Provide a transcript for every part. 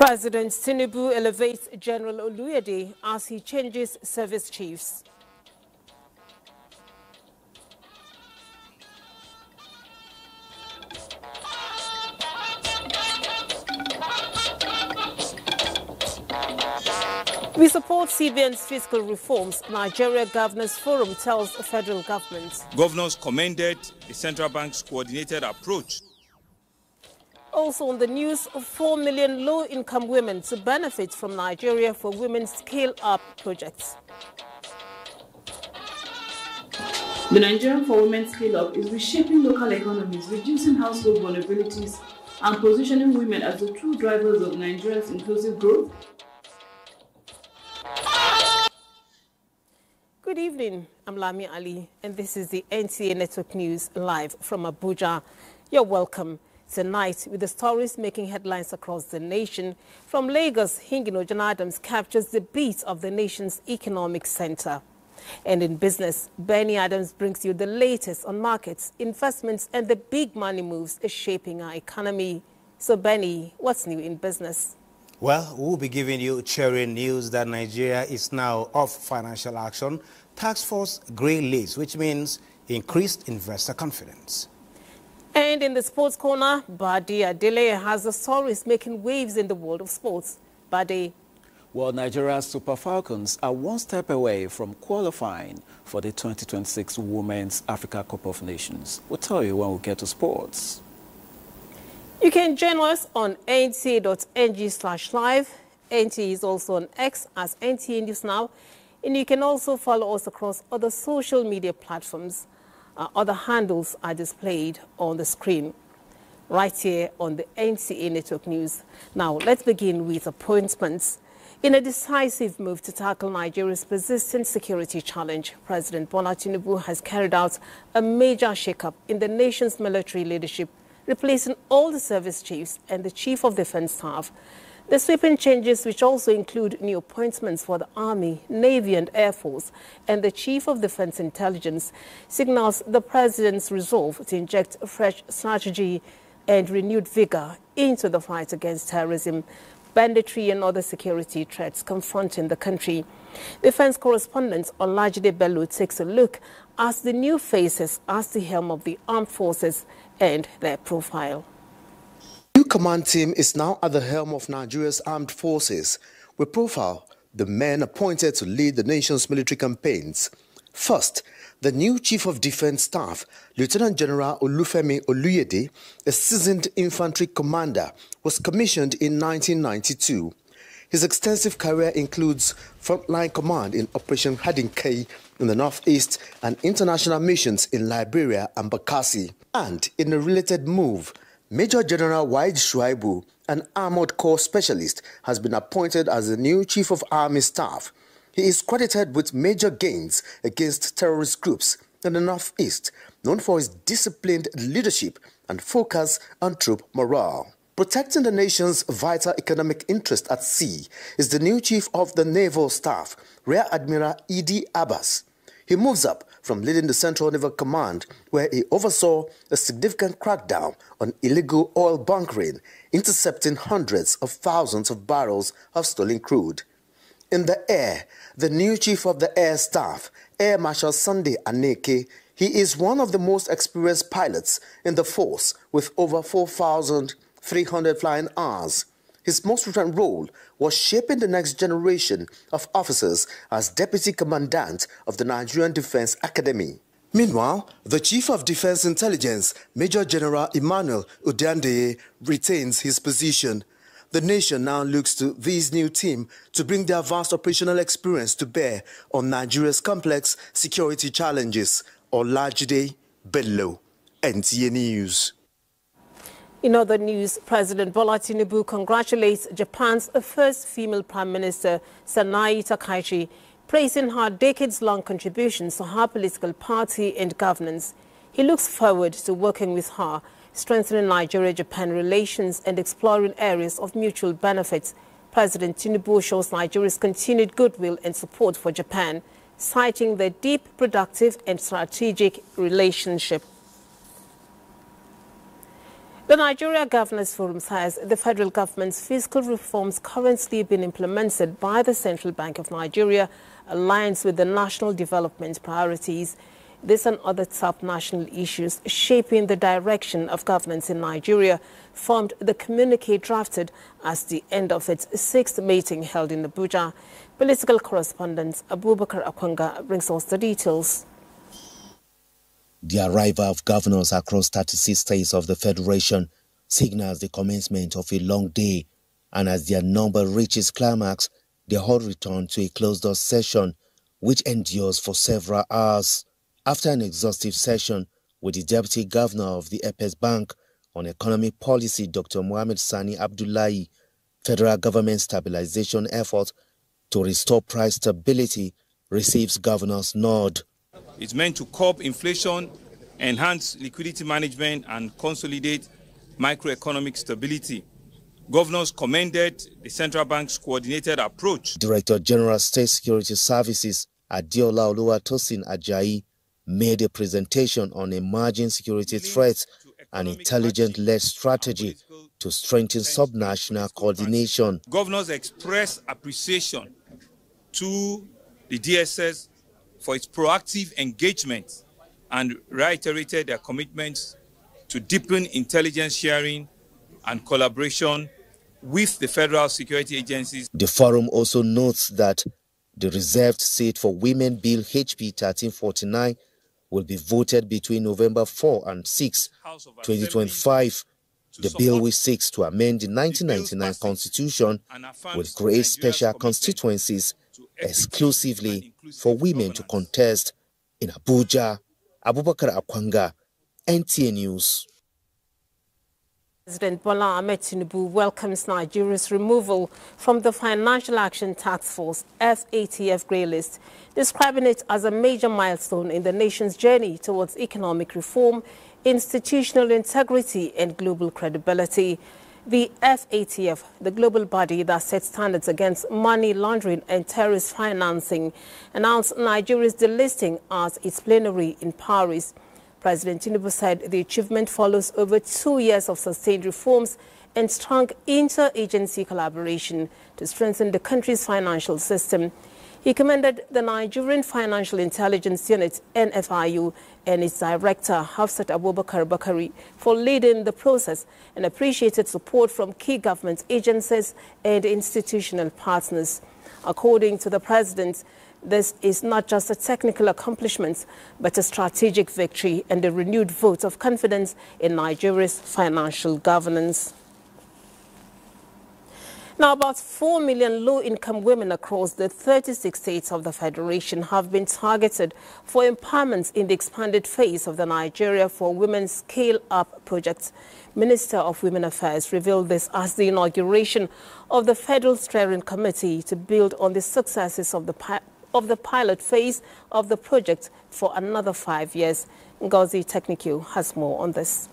President Tinubu elevates General Oluyede as he changes service chiefs. We support CBN's fiscal reforms, Nigeria Governors Forum tells the federal government. Governors commended the central bank's coordinated approach. Also on the news, 4 million low-income women to benefit from Nigeria for Women's Scale-Up projects. The Nigerian for Women Scale-Up is reshaping local economies, reducing household vulnerabilities, and positioning women as the true drivers of Nigeria's inclusive growth. Good evening, I'm Lami Ali, and this is the NTA Network News live from Abuja. You're welcome. Tonight, with the stories making headlines across the nation, from Lagos, Hingino John Adams captures the beat of the nation's economic center. And in business, Benny Adams brings you the latest on markets, investments, and the big money moves shaping our economy. So, Benny, what's new in business? Well, we'll be giving you cheering news that Nigeria is now off financial action, task force grey list, which means increased investor confidence. And in the sports corner, Bade Adele has the stories making waves in the world of sports. Bade. Well, Nigeria's Super Falcons are one step away from qualifying for the 2026 Women's Africa Cup of Nations. We'll tell you when we get to sports. You can join us on nta.ng/live. NTA is also on X as NTA News Now. And you can also follow us across other social media platforms. Other handles are displayed on the screen right here on the NTA Network News. Now, let's begin with appointments. In a decisive move to tackle Nigeria's persistent security challenge, President Bola Tinubu has carried out a major shakeup in the nation's military leadership, replacing all the service chiefs and the Chief of Defense Staff. The sweeping changes, which also include new appointments for the Army, Navy and Air Force, and the Chief of Defense Intelligence, signals the President's resolve to inject fresh strategy and renewed vigor into the fight against terrorism, banditry and other security threats confronting the country. Defense correspondent Olajide Bello takes a look at the new faces at the helm of the armed forces and their profile. The new command team is now at the helm of Nigeria's armed forces. We profile the men appointed to lead the nation's military campaigns. First, the new Chief of Defense Staff, Lieutenant General Olufemi Oluyede, a seasoned infantry commander, was commissioned in 1992. His extensive career includes frontline command in Operation Hadinkai in the Northeast and international missions in Liberia and Bakassi. And in a related move, Major General Waid Shuaibu, an armored corps specialist, has been appointed as the new Chief of Army Staff. He is credited with major gains against terrorist groups in the Northeast, known for his disciplined leadership and focus on troop morale. Protecting the nation's vital economic interest at sea is the new Chief of the Naval Staff, Rear Admiral Idi Abbas. He moves up from leading the Central Naval Command, where he oversaw a significant crackdown on illegal oil bunkering, intercepting hundreds of thousands of barrels of stolen crude. In the air, the new Chief of the Air Staff, Air Marshal Sunday Aneke, he is one of the most experienced pilots in the force with over 4,300 flying hours. His most recent role was shaping the next generation of officers as Deputy Commandant of the Nigerian Defense Academy. Meanwhile, the Chief of Defense Intelligence, Major General Emmanuel Udandeye, retains his position. The nation now looks to this new team to bring their vast operational experience to bear on Nigeria's complex security challenges. Olajide Bello, NTA News. In other news, President Bola Tinubu congratulates Japan's first female Prime Minister, Sanae Takaichi, praising her decades-long contributions to her political party and governance. He looks forward to working with her, strengthening Nigeria-Japan relations and exploring areas of mutual benefit. President Tinubu shows Nigeria's continued goodwill and support for Japan, citing their deep, productive and strategic relationship. The Nigeria Governors Forum says the federal government's fiscal reforms currently being implemented by the Central Bank of Nigeria aligns with the national development priorities. This and other top national issues shaping the direction of governance in Nigeria formed the communique drafted as the end of its 6th meeting held in Abuja. Political correspondent Abubakar Akwanga brings us the details. The arrival of governors across 36 states of the Federation signals the commencement of a long day, and as their number reaches climax, they all return to a closed-door session which endures for several hours. After an exhaustive session with the Deputy Governor of the Apex Bank on economic policy, Dr. Mohammed Sani Abdullahi, federal government stabilization effort to restore price stability receives governor's nod. It's meant to curb inflation, enhance liquidity management, and consolidate macroeconomic stability. Governors commended the central bank's coordinated approach. Director General State Security Services Adeola Oluwatosin Ajayi made a presentation on emerging security threats and intelligent-led strategy to strengthen subnational coordination. Governors expressed appreciation to the DSS for its proactive engagement and reiterated their commitments to deepen intelligence sharing and collaboration with the federal security agencies. The forum also notes that the reserved seat for Women Bill HP 1349 will be voted between November 4 and 6, 2025. The bill, which seeks to amend the 1999 Constitution, will create special constituencies exclusively for women to contest. In Abuja, Abubakar Akwanga, NTA News. President Bola Ahmed Tinubu welcomes Nigeria's removal from the Financial Action Task Force FATF grey list, describing it as a major milestone in the nation's journey towards economic reform, institutional integrity and global credibility. The FATF, the global body that sets standards against money laundering and terrorist financing, announced Nigeria's delisting at its plenary in Paris. President Tinubu said the achievement follows over 2 years of sustained reforms and strong interagency collaboration to strengthen the country's financial system. He commended the Nigerian Financial Intelligence Unit, NFIU, and its director, Hafsat Abubakar Bakari, for leading the process and appreciated support from key government agencies and institutional partners. According to the president, this is not just a technical accomplishment, but a strategic victory and a renewed vote of confidence in Nigeria's financial governance. Now, about 4 million low-income women across the 36 states of the Federation have been targeted for empowerment in the expanded phase of the Nigeria for Women Scale-Up project. Minister of Women Affairs revealed this as the inauguration of the Federal Steering Committee to build on the successes of the pilot phase of the project for another 5 years. Ngozi Technique has more on this.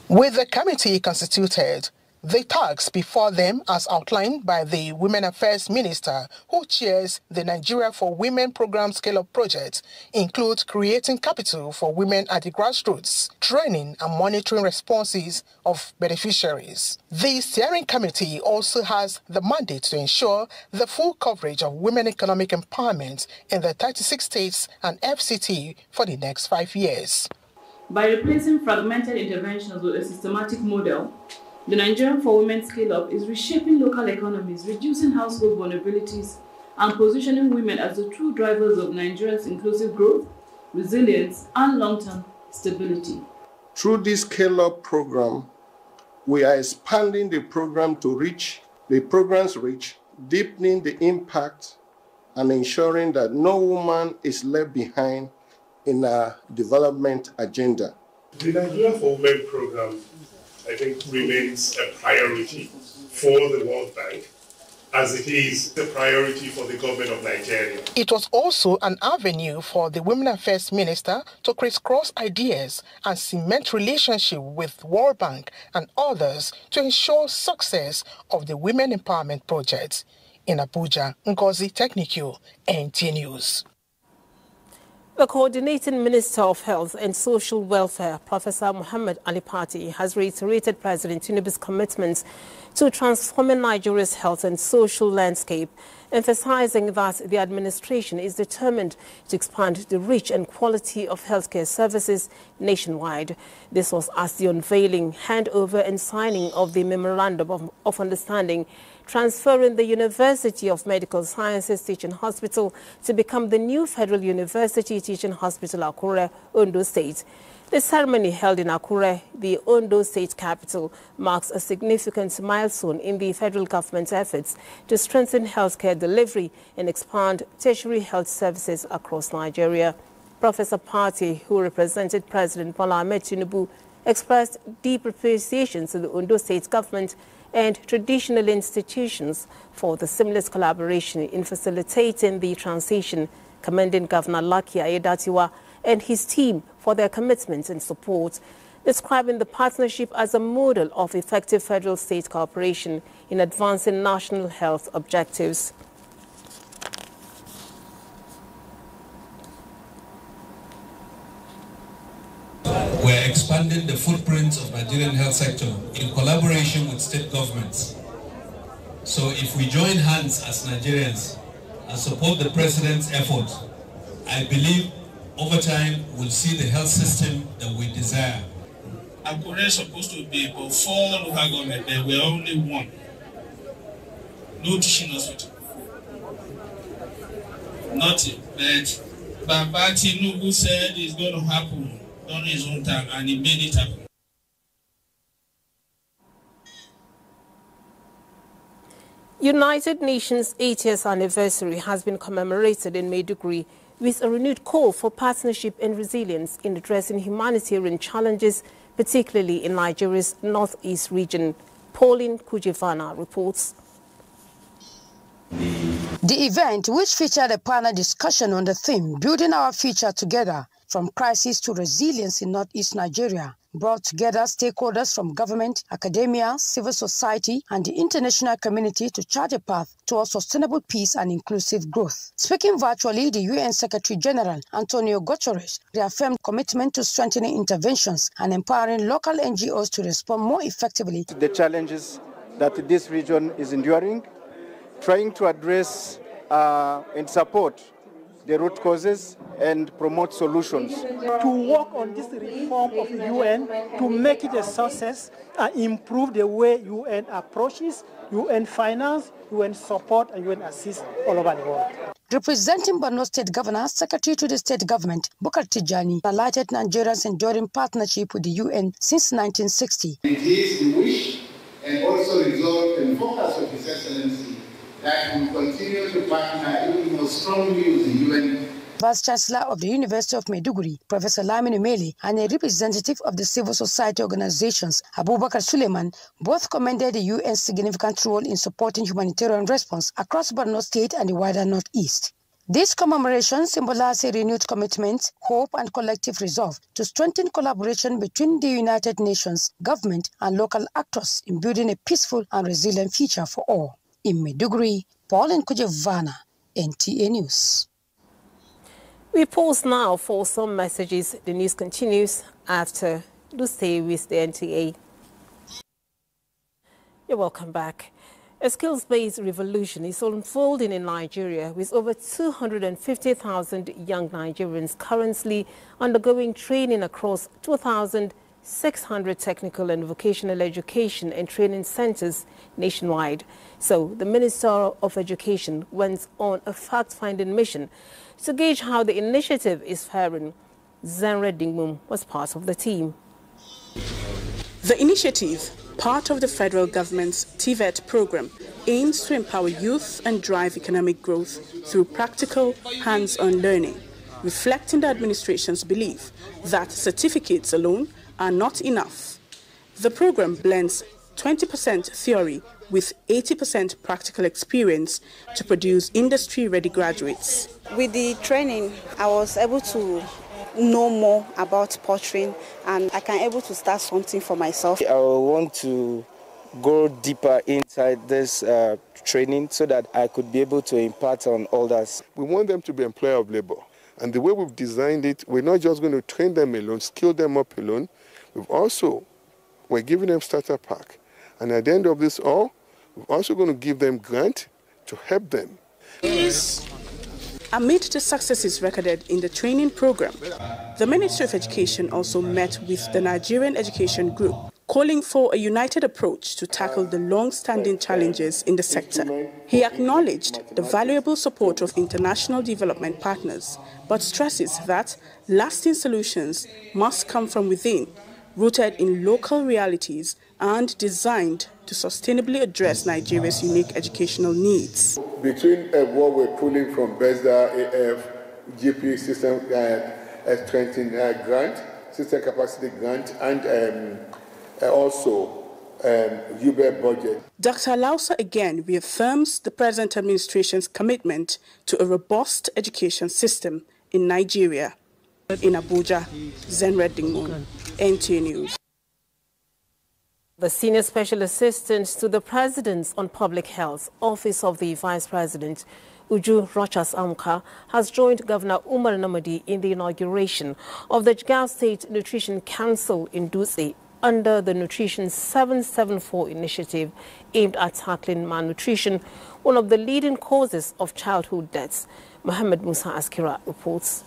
With the committee constituted, the tasks before them, as outlined by the Women Affairs Minister, who chairs the Nigeria for Women Program Scale-Up project, include creating capital for women at the grassroots, training and monitoring responses of beneficiaries. The steering committee also has the mandate to ensure the full coverage of women economic empowerment in the 36 states and FCT for the next 5 years. By replacing fragmented interventions with a systematic model, the Nigerian for Women Scale-Up is reshaping local economies, reducing household vulnerabilities, and positioning women as the true drivers of Nigeria's inclusive growth, resilience, and long-term stability. Through this Scale-Up program, we are expanding the program's reach, deepening the impact, and ensuring that no woman is left behind in our development agenda. The Nigeria for Women program, I think, remains a priority for the World Bank, as it is the priority for the government of Nigeria. It was also an avenue for the Women Affairs Minister to crisscross ideas and cement relationship with World Bank and others to ensure success of the Women Empowerment Project. In Abuja, Ngozi Technique, NTA News. The Coordinating Minister of Health and Social Welfare, Professor Muhammad Ali Pati, has reiterated President Tinubu's commitment to transforming Nigeria's health and social landscape, emphasizing that the administration is determined to expand the reach and quality of healthcare services nationwide. This was at the unveiling, handover and signing of the Memorandum of Understanding transferring the University of Medical Sciences Teaching Hospital to become the new Federal University Teaching Hospital, Akure, Ondo State. The ceremony held in Akure, the Ondo State capital, marks a significant milestone in the federal government's efforts to strengthen healthcare delivery and expand tertiary health services across Nigeria. Professor Pati, who represented President Bola Ahmed Tinubu, expressed deep appreciation to the Ondo State government and traditional institutions for the seamless collaboration in facilitating the transition, commending Governor Lucky Aiyedatiwa and his team for their commitment and support, describing the partnership as a model of effective federal-state cooperation in advancing national health objectives. We're expanding the footprint of Nigerian health sector in collaboration with state governments. So if we join hands as Nigerians and support the president's effort, I believe over time we'll see the health system that we desire. Akure is supposed to be about 4 local governments, there were only 1. No teaching hospital. Nothing. But Baba Tinubu said it's going to happen on his own time, and he made it happen. United Nations 80th anniversary has been commemorated in Maiduguri with a renewed call for partnership and resilience in addressing humanitarian challenges, particularly in Nigeria's northeast region. Pauline Kujivana reports. The event, which featured a panel discussion on the theme Building Our Future Together, from Crisis to Resilience in Northeast Nigeria, brought together stakeholders from government, academia, civil society, and the international community to chart a path towards sustainable peace and inclusive growth. Speaking virtually, the UN Secretary General Antonio Guterres reaffirmed commitment to strengthening interventions and empowering local NGOs to respond more effectively to the challenges that this region is enduring, trying to address and support the root causes and promote solutions. To work on this reform of the UN to make it a success and improve the way UN approaches, UN finance, UN support, and UN assist all over the world. Representing Borno State Governor, Secretary to the State Government, Bukar Tijani, highlighted Nigeria's enduring partnership with the UN since 1960. It is the wish and also resolve and focus of His Excellency that we continue to partner even more strongly with the UN. Vice Chancellor of the University of Maiduguri, Professor Lamine Umele, and a representative of the civil society organizations, Abubakar Suleiman, both commended the UN's significant role in supporting humanitarian response across Borno State and the wider Northeast. This commemoration symbolizes a renewed commitment, hope, and collective resolve to strengthen collaboration between the United Nations, government, and local actors in building a peaceful and resilient future for all. In Maiduguri, Pauline Kujevana, NTA News. We pause now for some messages. The news continues after. Do stay with the NTA. You're welcome back. A skills-based revolution is unfolding in Nigeria with over 250,000 young Nigerians currently undergoing training across 2,600 technical and vocational education and training centers nationwide. So the Minister of Education went on a fact-finding mission to gauge how the initiative is faring. Zenre Dingmum was part of the team. The initiative, part of the federal government's TVET program, aims to empower youth and drive economic growth through practical, hands-on learning, reflecting the administration's belief that certificates alone are not enough. The program blends 20% theory with 80% practical experience to produce industry-ready graduates. With the training, I was able to know more about pottering, and I can able to start something for myself. I want to go deeper inside this training so that I could be able to impart on others. We want them to be employer of labor. And the way we've designed it, we're not just going to train them alone, skill them up alone. We're giving them starter pack. And at the end of this all, we're also going to give them grant to help them. Amid the successes recorded in the training program, the Ministry of Education also met with the Nigerian Education Group, calling for a united approach to tackle the long-standing challenges in the sector. He acknowledged the valuable support of international development partners, but stresses that lasting solutions must come from within, rooted in local realities and designed to sustainably address Nigeria's unique educational needs. Between what we're pulling from BESDA, AF, GP system strengthening grant, system capacity grant, and also UBER budget. Dr. Lausa again reaffirms the present administration's commitment to a robust education system in Nigeria. In Abuja, Zenred Dingmon, NTA News. The Senior Special Assistant to the President on Public Health, Office of the Vice President, Uju Rochas Amka, has joined Governor Umar Namadi in the inauguration of the Jigawa State Nutrition Council in Dutse under the Nutrition 774 initiative aimed at tackling malnutrition, one of the leading causes of childhood deaths. Mohammed Musa Askira reports.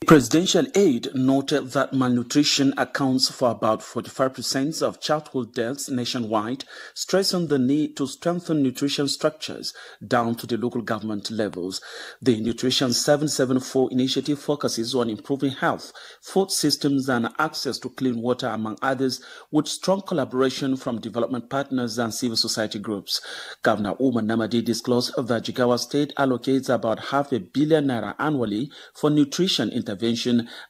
Presidential aide noted that malnutrition accounts for about 45% of childhood deaths nationwide, stressing the need to strengthen nutrition structures down to the local government levels. The Nutrition 774 initiative focuses on improving health, food systems and access to clean water, among others, with strong collaboration from development partners and civil society groups. Governor Umar Namadi disclosed that Jigawa State allocates about ₹500 million annually for nutrition intervention,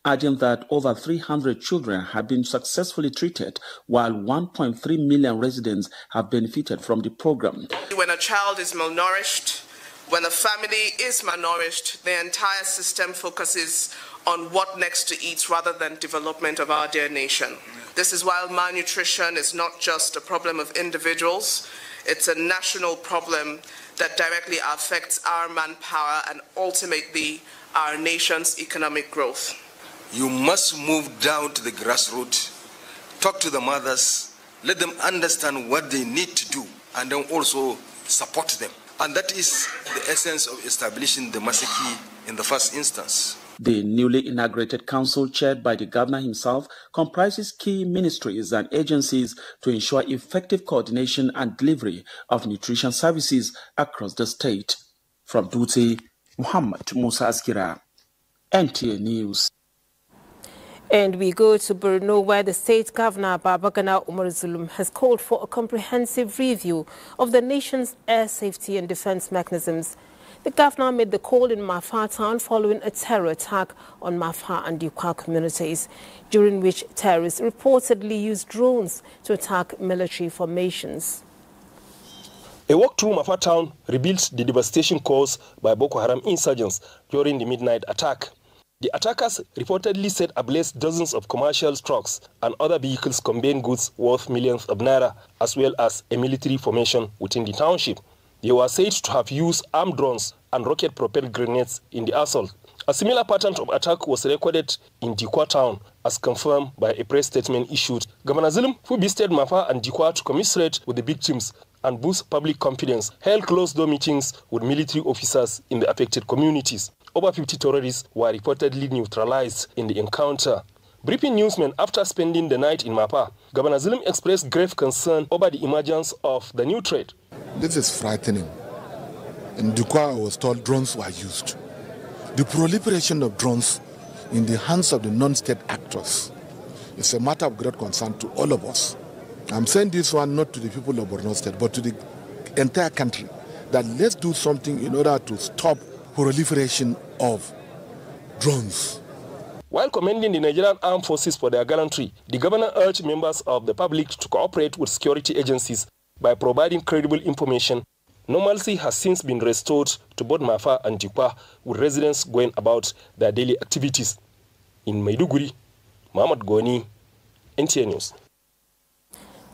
adding that over 300 children have been successfully treated, while 1.3 million residents have benefited from the program. When a child is malnourished, when a family is malnourished, the entire system focuses on what next to eat rather than development of our dear nation. This is why malnutrition is not just a problem of individuals, it's a national problem that directly affects our manpower and ultimately our nation's economic growth. You must move down to the grassroots, talk to the mothers, let them understand what they need to do, and then also support them. And that is the essence of establishing the Masaki in the first instance. The newly inaugurated council, chaired by the governor himself, comprises key ministries and agencies to ensure effective coordination and delivery of nutrition services across the state. From Dutse, Muhammad Musa Askira, NTA News. And we go to Borno, where the state governor, Babagana Umar Zulum, has called for a comprehensive review of the nation's air safety and defense mechanisms. The governor made the call in Mafa town following a terror attack on Mafa and Dikwa communities, during which terrorists reportedly used drones to attack military formations. A walk through Mafa town reveals the devastation caused by Boko Haram insurgents during the midnight attack. The attackers reportedly set ablaze dozens of commercial trucks and other vehicles conveying goods worth millions of naira, as well as a military formation within the township. They were said to have used armed drones and rocket-propelled grenades in the assault. A similar pattern of attack was recorded in Dikwa town, as confirmed by a press statement issued. Governor Zulum, who visited Mafa and Dikwa to commiserate with the victims and boost public confidence, held closed-door meetings with military officers in the affected communities. Over 50 terrorists were reportedly neutralized in the encounter. Briefing newsmen after spending the night in Mapa, Governor Zulum expressed grave concern over the emergence of the new threat. This is frightening. In Dikwa, I was told drones were used. The proliferation of drones in the hands of the non-state actors is a matter of great concern to all of us. I'm saying this one not to the people of Borno State, but to the entire country, that let's do something in order to stop proliferation of drones. While commending the Nigerian Armed Forces for their gallantry, the governor urged members of the public to cooperate with security agencies by providing credible information. Normalcy has since been restored to both Mafa and Dikwa, with residents going about their daily activities. In Maiduguri, Muhammad Goni, NTA News.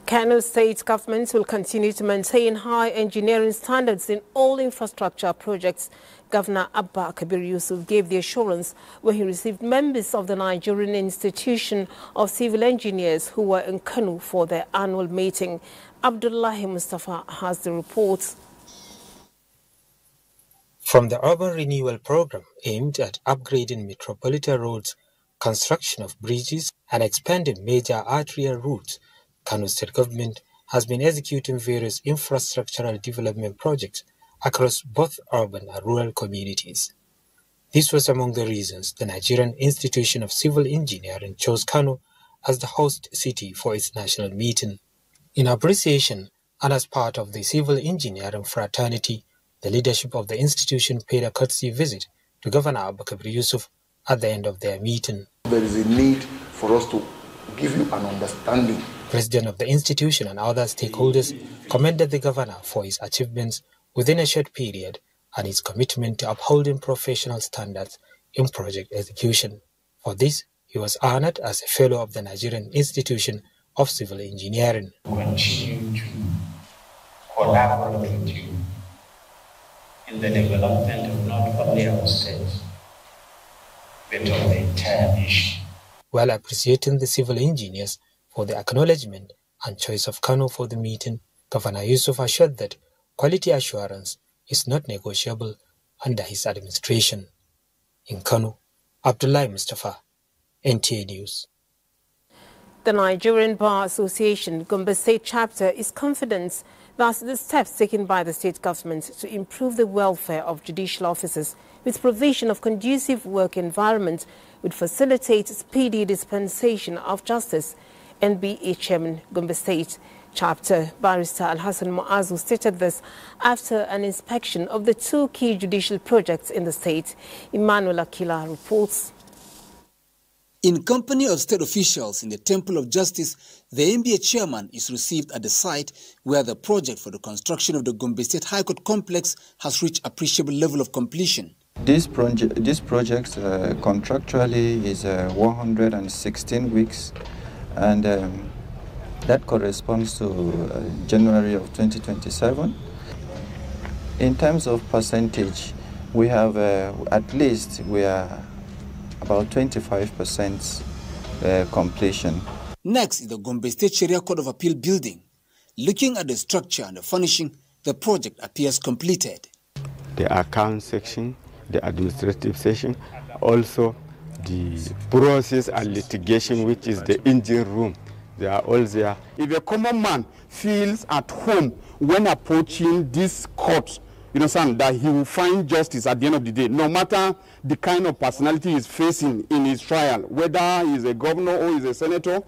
Kano State government will continue to maintain high engineering standards in all infrastructure projects. Governor Abba Kabir Yusuf gave the assurance when he received members of the Nigerian Institution of Civil Engineers who were in Kano for their annual meeting. Abdullahi Mustafa has the report. From the urban renewal program aimed at upgrading metropolitan roads, construction of bridges, and expanding major arterial routes, Kano State Government has been executing various infrastructural development projects across both urban and rural communities. This was among the reasons the Nigerian Institution of Civil Engineering chose Kano as the host city for its national meeting. In appreciation and as part of the civil engineering fraternity, the leadership of the institution paid a courtesy visit to Governor Abba Kabir Yusuf at the end of their meeting. There is a need for us to give you an understanding. President of the institution and other stakeholders commended the governor for his achievements within a short period and his commitment to upholding professional standards in project execution. For this, he was honored as a fellow of the Nigerian Institution of Civil Engineering. Continue to collaborate with you in the development of not only our state, but of the entire nation. While appreciating the civil engineers for the acknowledgement and choice of Kano for the meeting, Governor Yusuf assured that quality assurance is not negotiable under his administration. In Kano, Abdullahi Mustafa, NTA News. The Nigerian Bar Association, Gombe State Chapter, is confident that the steps taken by the state government to improve the welfare of judicial officers with provision of conducive work environment would facilitate speedy dispensation of justice. NBA Chairman, Gombe State Chapter, Barrister Al-Hassan Muazu, stated this after an inspection of the two key judicial projects in the state. Emmanuel Akila reports. In company of state officials in the Temple of Justice, the NBA chairman is received at the site where the project for the construction of the Gombe State High Court complex has reached appreciable level of completion. This project contractually is 116 weeks, and that corresponds to January of 2027. In terms of percentage, we have we are about 25% completion. Next is the Gombe State Sharia Court of Appeal building. Looking at the structure and the furnishing, the project appears completed. The account section, the administrative section, also the process and litigation, which is the engine room. They are all there. If a common man feels at home when approaching this court, you understand that he will find justice at the end of the day, no matter the kind of personality he's facing in his trial, whether he's a governor or he's a senator,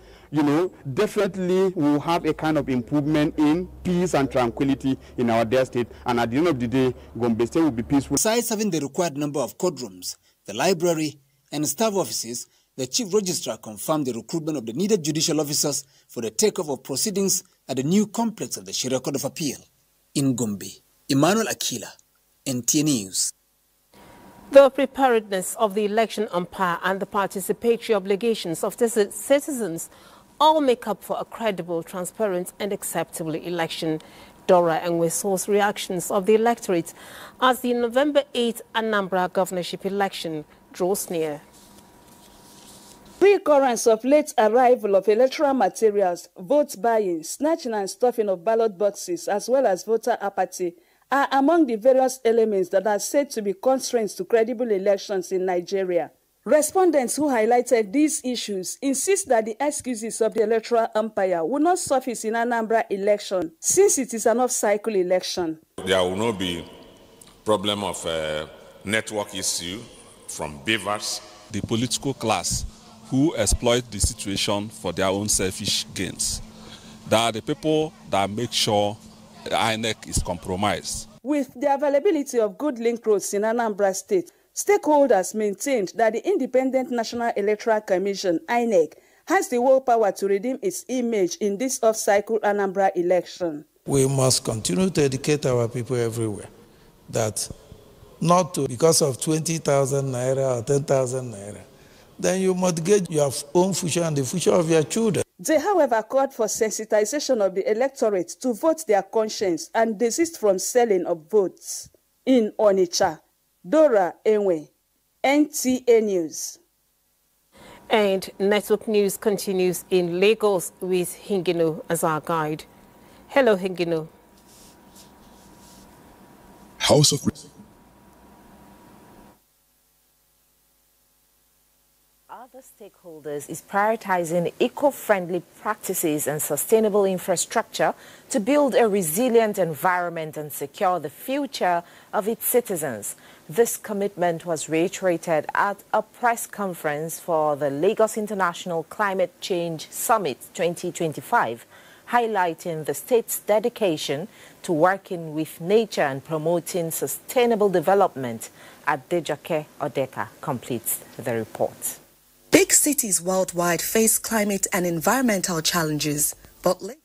definitely will have a kind of improvement in peace and tranquility in our dear state. And at the end of the day, Gombe State will be peaceful. Besides having the required number of courtrooms, the library, and staff offices, the Chief Registrar confirmed the recruitment of the needed judicial officers for the takeoff of proceedings at the new complex of the Sharia Court of Appeal. In Gombe, Emmanuel Akila, NTA News. The preparedness of the election umpire and the participatory obligations of the citizens all make up for a credible, transparent and acceptable election. Dora Engweso's reactions of the electorate as the November 8th Anambra governorship election draws near. Recurrence of late arrival of electoral materials, vote buying, snatching and stuffing of ballot boxes, as well as voter apathy, are among the various elements that are said to be constraints to credible elections in Nigeria. Respondents who highlighted these issues insist that the excuses of the electoral umpire will not surface in Anambra election, since it is an off-cycle election. There will not be problem of network issue from beavers. The political class who exploit the situation for their own selfish gains. They are the people that make sure the INEC is compromised. With the availability of good link roads in Anambra State, stakeholders maintained that the Independent National Electoral Commission, INEC, has the willpower to redeem its image in this off-cycle Anambra election. We must continue to educate our people everywhere that not to, because of 20,000 naira or 10,000 naira, then you mortgage your own future and the future of your children. They, however, called for sensitization of the electorate to vote their conscience and desist from selling of votes. In Onitsha, Dora Enwe, NTA News. And network news continues in Lagos with Hingino as our guide. Hello, Hingino. House of Other stakeholders is prioritizing eco-friendly practices and sustainable infrastructure to build a resilient environment and secure the future of its citizens. This commitment was reiterated at a press conference for the Lagos International Climate Change Summit 2025, highlighting the state's dedication to working with nature and promoting sustainable development. Adejoke Odeka completes the report. Big cities worldwide face climate and environmental challenges, but Lagos,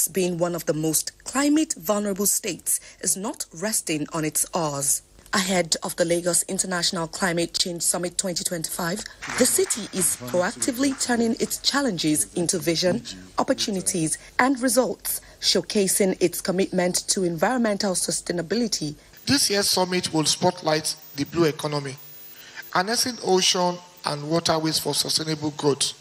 being one of the most climate vulnerable states, is not resting on its oars. Ahead of the Lagos International Climate Change Summit 2025, the city is proactively turning its challenges into vision, opportunities, and results, showcasing its commitment to environmental sustainability. This year's summit will spotlight the blue economy, harnessing ocean and waterways for sustainable growth,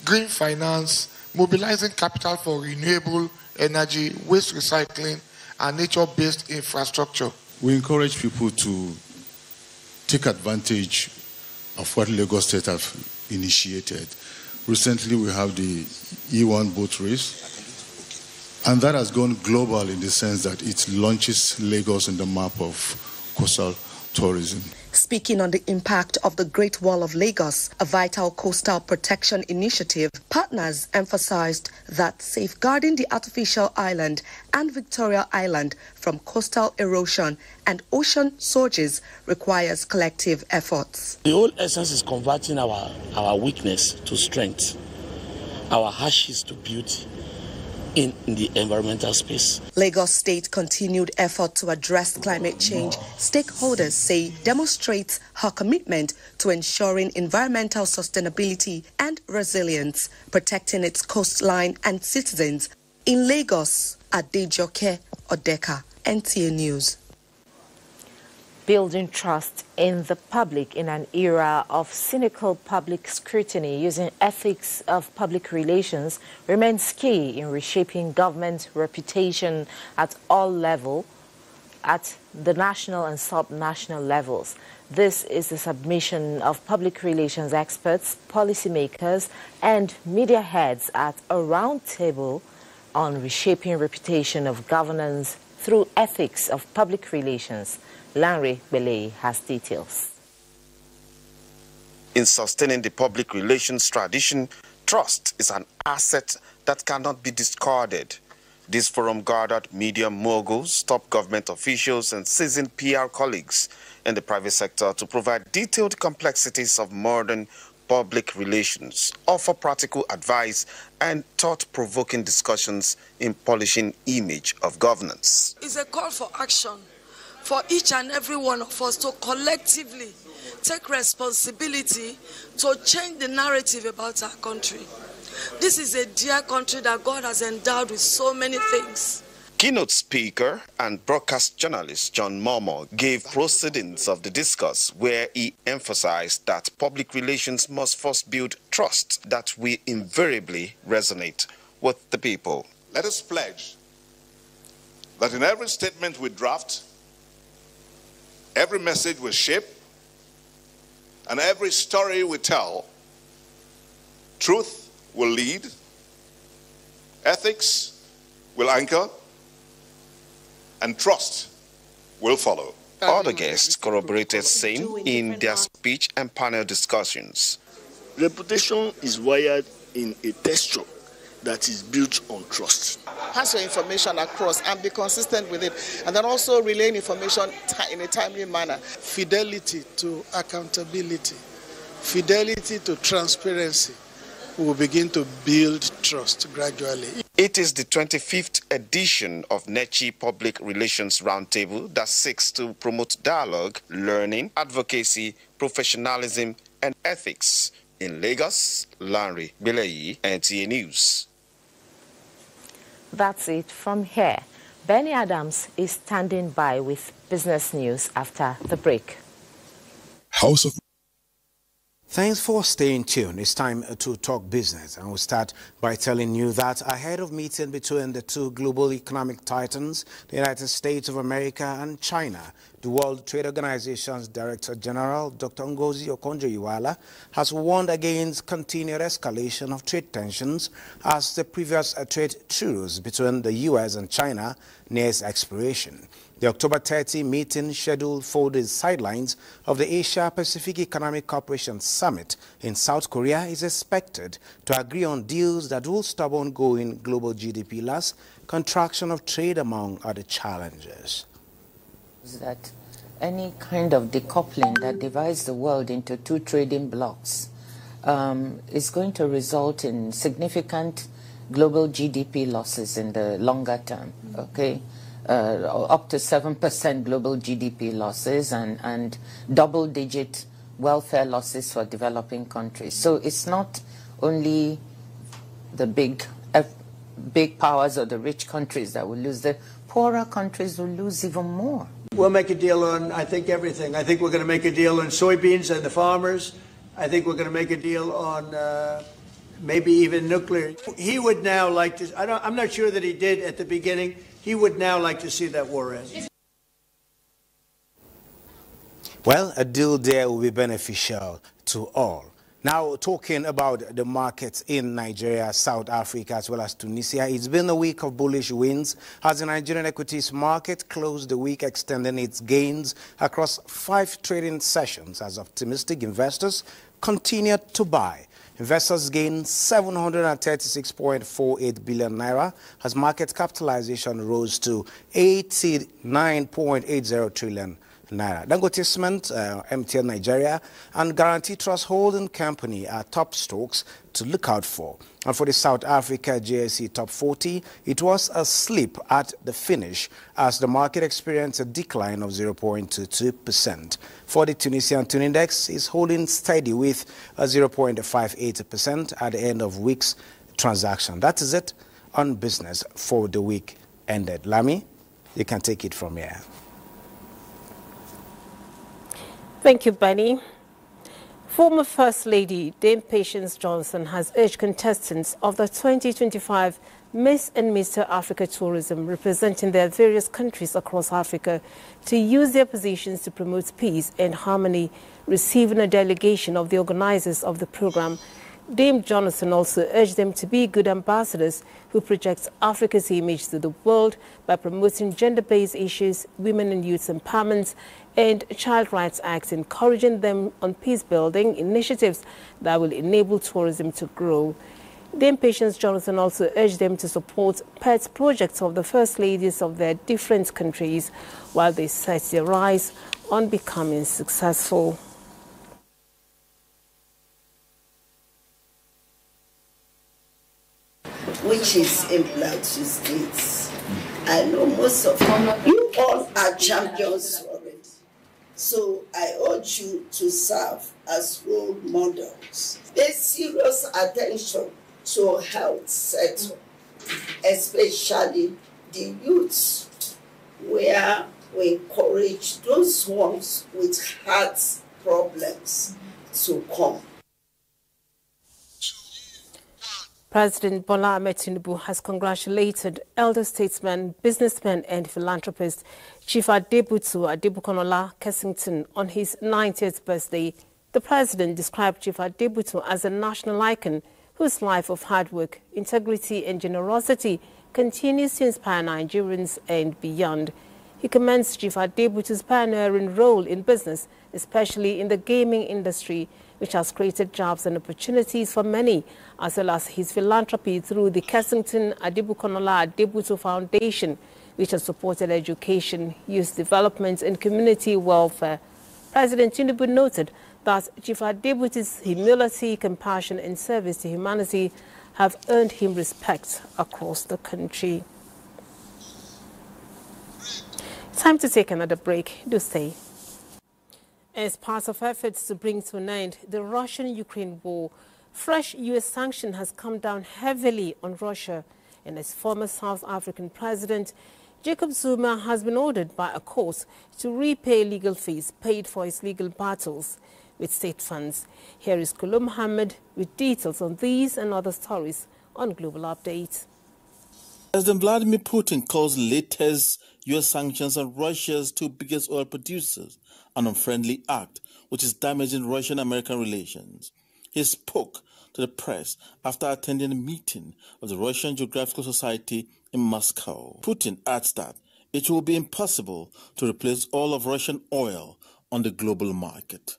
green finance, mobilizing capital for renewable energy, waste recycling, and nature-based infrastructure. We encourage people to take advantage of what Lagos State have initiated. Recently, we have the E1 boat race, and that has gone global in the sense that it launches Lagos in the map of coastal tourism. Speaking on the impact of the Great Wall of Lagos, a vital coastal protection initiative, partners emphasized that safeguarding the artificial island and Victoria Island from coastal erosion and ocean surges requires collective efforts. The whole essence is converting our weakness to strength, our ashes to beauty in the environmental space. Lagos State continued effort to address climate change, stakeholders say, demonstrates her commitment to ensuring environmental sustainability and resilience, protecting its coastline and citizens. In Lagos, Adejoke Odeka, NTA News. Building trust in the public in an era of cynical public scrutiny using ethics of public relations remains key in reshaping government reputation at all levels, at the national and sub-national levels. This is the submission of public relations experts, policymakers, and media heads at a roundtable on reshaping reputation of governance through ethics of public relations. Lanre Bele has details. In sustaining the public relations tradition, trust is an asset that cannot be discarded. This forum gathered media moguls, top government officials, and seasoned PR colleagues in the private sector to provide detailed complexities of modern public relations, offer practical advice, and thought-provoking discussions in polishing image of governance. It's a call for action for each and every one of us to collectively take responsibility to change the narrative about our country. This is a dear country that God has endowed with so many things. Keynote speaker and broadcast journalist John Momo gave proceedings of the discourse where he emphasized that public relations must first build trust that will invariably resonate with the people. Let us pledge that in every statement we draft, every message we shape, and every story we tell, truth will lead, ethics will anchor, and trust will follow. Other guests corroborated same in their speech and panel discussions. Reputation is wired in a texture that is built on trust. Pass your information across and be consistent with it, and then also relaying information in a timely manner. Fidelity to accountability, fidelity to transparency, we will begin to build trust gradually. It is the 25th edition of NECHI Public Relations Roundtable that seeks to promote dialogue, learning, advocacy, professionalism, and ethics. In Lagos, Lanre Beleyi, NTA News. That's it from here. Benny Adams is standing by with business news after the break. House of Thanks for staying tuned. It's time to talk business, and we'll start by telling you that ahead of meeting between the two global economic titans, the United States of America and China, the World Trade Organization's Director General, Dr. Ngozi Okonjo-Iweala, has warned against continued escalation of trade tensions as the previous trade truce between the U.S. and China nears expiration. The October 30 meeting scheduled for the sidelines of the Asia-Pacific Economic Cooperation Summit in South Korea is expected to agree on deals that will stop ongoing global GDP loss, contraction of trade, among other challenges. That any kind of decoupling that divides the world into two trading blocks is going to result in significant global GDP losses in the longer term, okay? Up to 7% global GDP losses and double-digit welfare losses for developing countries. So it's not only the big powers or the rich countries that will lose. The poorer countries will lose even more. We'll make a deal on, I think, everything. I think we're going to make a deal on soybeans and the farmers. I think we're going to make a deal on maybe even nuclear. He would now like to, I'm not sure that he did at the beginning. He would now like to see that war end. Well, a deal there will be beneficial to all. Now, talking about the markets in Nigeria, South Africa, as well as Tunisia, it's been a week of bullish wins as the Nigerian equities market closed the week extending its gains across 5 trading sessions as optimistic investors continued to buy. Investors gained 736.48 billion naira as market capitalization rose to 89.80 trillion naira. Dangote Cement, MTN Nigeria, and Guarantee Trust Holding Company are top stocks to look out for. And for the South Africa JSE Top 40, it was a slip at the finish as the market experienced a decline of 0.22%. For the Tunisian Tune Index is holding steady with a 0.58% at the end of week's transaction. That is it on business for the week ended. Lami, you can take it from here. Thank you, Benny. Former First Lady Dame Patience Johnson has urged contestants of the 2025 Miss and Mr. Africa Tourism representing their various countries across Africa to use their positions to promote peace and harmony, receiving a delegation of the organizers of the program. Dame Johnson also urged them to be good ambassadors who project Africa's image to the world by promoting gender-based issues, women and youth empowerment, and child rights acts, encouraging them on peace-building initiatives that will enable tourism to grow. Dame Patience Johnson also urged them to support pet projects of the First Ladies of their different countries while they set their eyes on becoming successful. Which is in Plateau States. I know most of you all are champions for it. So I urge you to serve as role models. Pay serious attention to health sector, especially the youths, where we encourage those ones with heart problems to come. President Bola Ahmed Tinubu has congratulated elder statesman, businessman and philanthropist Chief Adebutu Adebukonola Kessington on his 90th birthday. The president described Chief Adebutu as a national icon whose life of hard work, integrity and generosity continues to inspire Nigerians and beyond. He commends Chief Adebutu's pioneering role in business, especially in the gaming industry, which has created jobs and opportunities for many, as well as his philanthropy through the Kessington Adebukonola Adebutu Foundation, which has supported education, youth development, and community welfare. President Tinubu noted that Chief Adebuti's humility, compassion and service to humanity have earned him respect across the country. Time to take another break. Do stay. As part of efforts to bring to an end the Russian-Ukraine war, fresh U.S. sanction has come down heavily on Russia, and as former South African President Jacob Zuma has been ordered by a court to repay legal fees paid for his legal battles with state funds. Here is Kolo Mohammed with details on these and other stories on Global Update. President Vladimir Putin calls latest U.S. sanctions on Russia's two biggest oil producers an unfriendly act which is damaging Russian-American relations. He spoke to the press after attending a meeting of the Russian Geographical Society in Moscow. Putin adds that it will be impossible to replace all of Russian oil on the global market.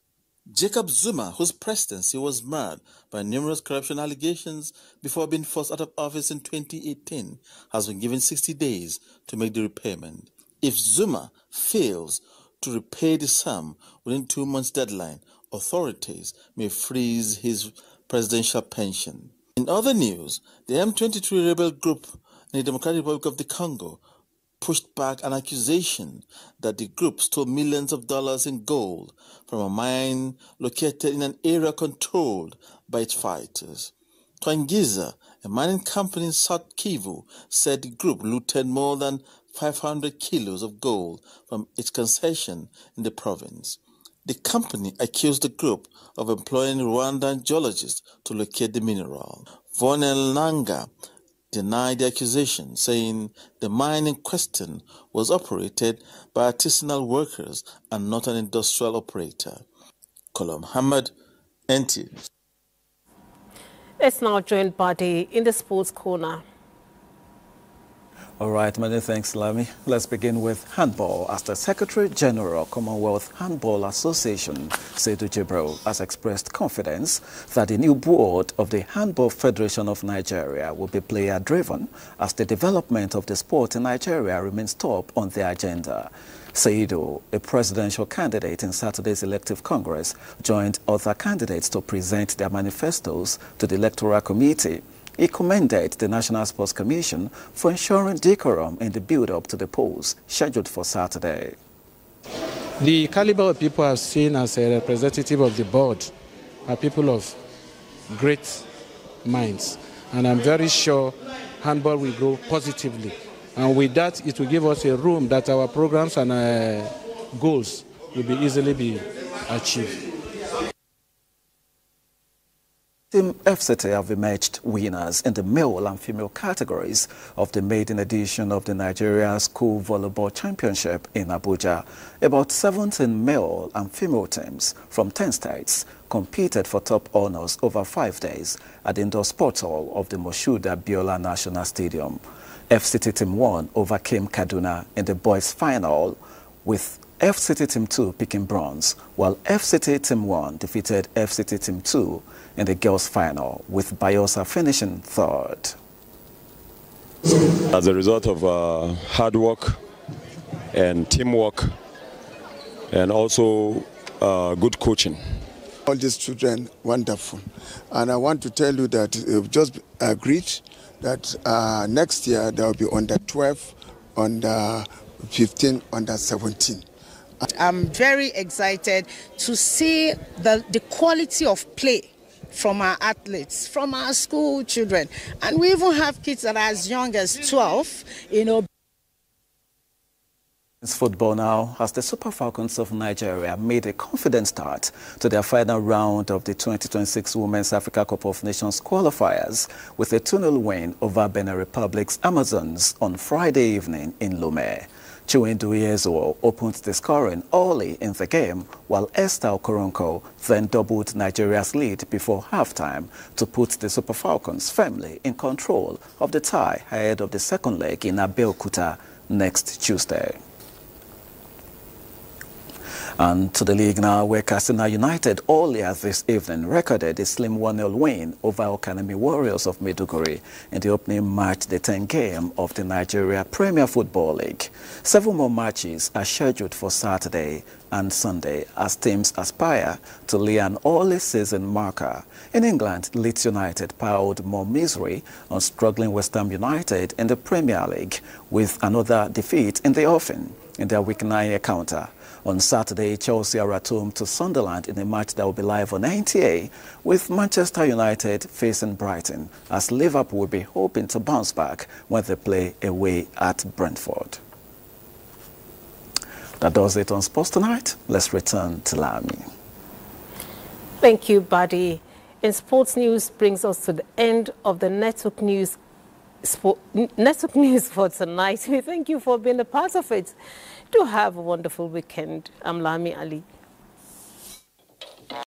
Jacob Zuma, whose presidency was marred by numerous corruption allegations before being forced out of office in 2018, has been given 60 days to make the repayment. If Zuma fails to repay the sum within 2 months' deadline, authorities may freeze his presidential pension. In other news, the M23 rebel group in the Democratic Republic of the Congo pushed back an accusation that the group stole millions of dollars in gold from a mine located in an area controlled by its fighters. Twangiza, a mining company in South Kivu, said the group looted more than 500 kilos of gold from its concession in the province. The company accused the group of employing Rwandan geologists to locate the mineral. Vonel Nanga denied the accusation, saying the mine in question was operated by artisanal workers and not an industrial operator. Kolo Mohammed, NT. Let's now join Badi in the sports corner. All right, many thanks, Lami. Let's begin with handball, as the Secretary General, Commonwealth Handball Association, Seydou Jibril, has expressed confidence that the new board of the Handball Federation of Nigeria will be player-driven, as the development of the sport in Nigeria remains top on the agenda. Seydou, a presidential candidate in Saturday's elective Congress, joined other candidates to present their manifestos to the Electoral Committee. He commended the National Sports Commission for ensuring decorum in the build-up to the polls scheduled for Saturday. The caliber of people I've seen as a representative of the board are people of great minds, and I'm very sure handball will grow positively. And with that, it will give us a room that our programs and goals will easily be achieved. Team FCT have emerged winners in the male and female categories of the maiden edition of the Nigerian School Volleyball Championship in Abuja. About 17 male and female teams from 10 states competed for top honors over 5 days at the indoor sports hall of the Moshood Abiola National Stadium. FCT Team 1 overcame Kaduna in the boys' final, with FCT Team 2 picking bronze, while FCT Team 1 defeated FCT Team 2 in the girls' final, with Bayelsa finishing third. As a result of hard work and teamwork and also good coaching. All these children, wonderful. And I want to tell you that we've just agreed that next year there will be under 12, under 15, under 17. I'm very excited to see the quality of play from our athletes, from our school children. And we even have kids that are as young as 12, you know. It's football now, as the Super Falcons of Nigeria made a confident start to their final round of the 2026 Women's Africa Cup of Nations qualifiers with a 2-0 win over Benin Republic's Amazons on Friday evening in Lomé. Chiwendu Yezuo opened the scoring early in the game, while Esther Okoronko then doubled Nigeria's lead before halftime to put the Super Falcons firmly in control of the tie ahead of the second leg in Abeokuta next Tuesday. And to the league now, where Katsina United earlier this evening recorded a slim 1-0 win over Academy Warriors of Maiduguri in the opening match, the 10th game of the Nigeria Premier Football League. 7 more matches are scheduled for Saturday and Sunday as teams aspire to lay an early season marker. In England, Leeds United piled more misery on struggling West Ham United in the Premier League with another defeat in the offing in their Week 9 encounter. On Saturday, Chelsea are at home to Sunderland in a match that will be live on NTA, with Manchester United facing Brighton, as Liverpool will be hoping to bounce back when they play away at Brentford. That does it on Sports Tonight. Let's return to Lami. Thank you, Buddy. And sports news brings us to the end of the network news for tonight. We thank you for being a part of it. Do have a wonderful weekend. I'm Lami Ali.